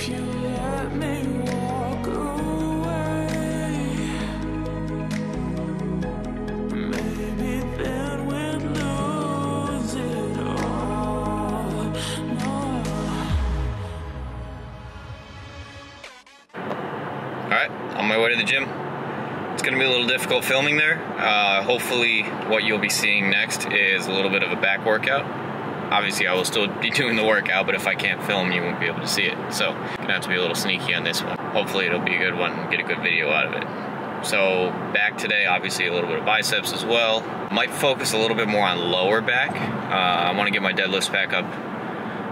if you let me walk away, maybe then we'd lose it all. No. Alright, on my way to the gym. It's going to be a little difficult filming there. Hopefully what you'll be seeing next is a little bit of a back workout. Obviously I will still be doing the workout, but if I can't film you won't be able to see it. So I'm going to have to be a little sneaky on this one. Hopefully it'll be a good one and get a good video out of it. So back today, obviously a little bit of biceps as well. Might focus a little bit more on lower back. I want to get my deadlifts back up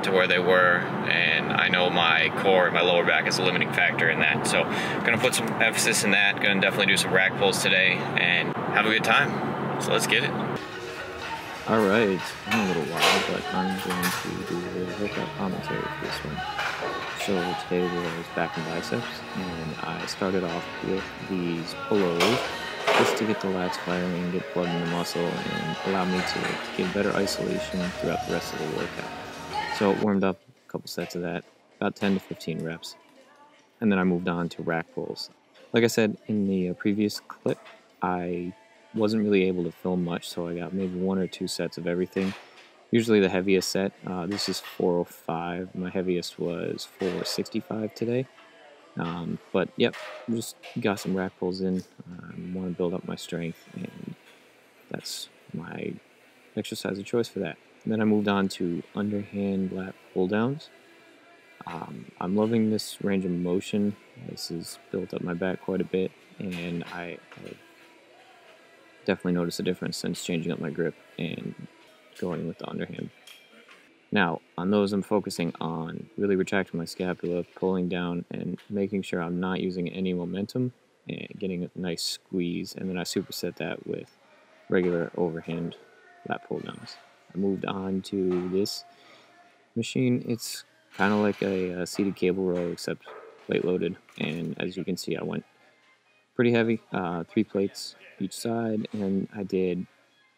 to where they were, and I know my core, my lower back is a limiting factor in that. So gonna put some emphasis in that. Gonna definitely do some rack pulls today and have a good time. So let's get it. All right, it's been a little while, but I'm going to do a workout commentary for this one. So today was back and biceps, and I started off with these pullovers just to get the lats firing, get blood in the muscle, and allow me to get better isolation throughout the rest of the workout. So warmed up a couple sets of that, about 10 to 15 reps. And then I moved on to rack pulls. Like I said in the previous clip, I wasn't really able to film much, so I got maybe 1 or 2 sets of everything. Usually the heaviest set, this is 405. My heaviest was 465 today. But yep, just got some rack pulls in. Want to build up my strength, and that's my exercise of choice for that. And then I moved on to underhand lat pulldowns. I'm loving this range of motion. This has built up my back quite a bit, and I definitely noticed a difference since changing up my grip and going with the underhand. Now, on those, I'm focusing on really retracting my scapula, pulling down, and making sure I'm not using any momentum, and getting a nice squeeze, and then I superset that with regular overhand lat pulldowns. I moved on to this machine. It's kind of like a seated cable row, except plate loaded, and as you can see, I went pretty heavy, 3 plates each side, and I did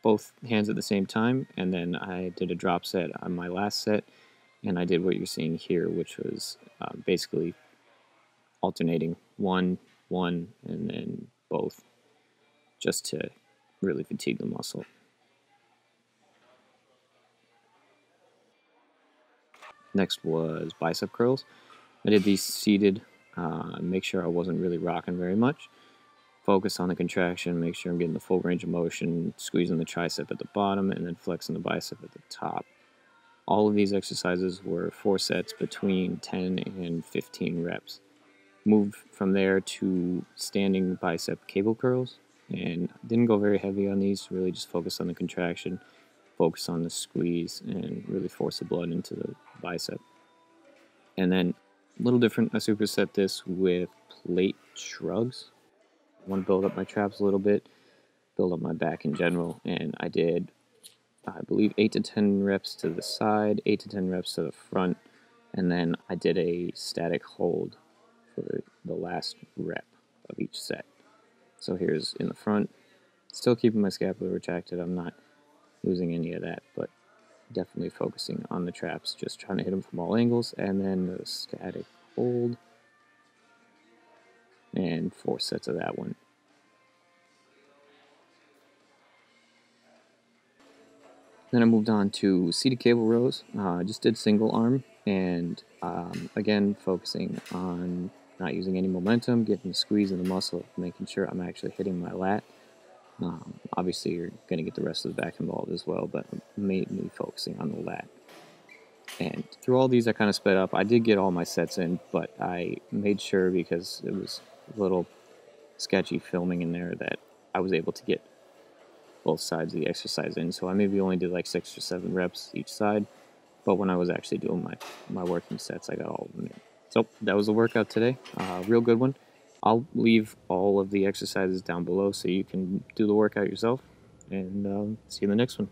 both hands at the same time, and then I did a drop set on my last set, and I did what you're seeing here, which was basically alternating one, and then both, just to really fatigue the muscle. Next was bicep curls. I did these seated, make sure I wasn't really rocking very much. Focus on the contraction, make sure I'm getting the full range of motion, squeezing the tricep at the bottom, and then flexing the bicep at the top. All of these exercises were 4 sets between 10 and 15 reps. Moved from there to standing bicep cable curls, and didn't go very heavy on these, really just focus on the contraction, focus on the squeeze, and really force the blood into the bicep. And then a little different, I superset this with plate shrugs. I want to build up my traps a little bit, build up my back in general, and I did, I believe, 8 to 10 reps to the side, 8 to 10 reps to the front, and then I did a static hold for the last rep of each set. So here's in the front, still keeping my scapula retracted. I'm not losing any of that, but definitely focusing on the traps, just trying to hit them from all angles, and then the static hold, and 4 sets of that one. Then I moved on to seated cable rows. I just did single arm, and again, focusing on not using any momentum, getting the squeeze in the muscle, making sure I'm actually hitting my lat. Obviously, you're going to get the rest of the back involved as well, but I'm mainly focusing on the lat. And through all these, I kind of sped up. I did get all my sets in, but I made sure, because it was a little sketchy filming in there, that I was able to get both sides of the exercise in. So I maybe only did like 6 or 7 reps each side, but when I was actually doing my working sets, I got all of them in. So that was the workout today. Real good one. I'll leave all of the exercises down below so you can do the workout yourself, and see you in the next one.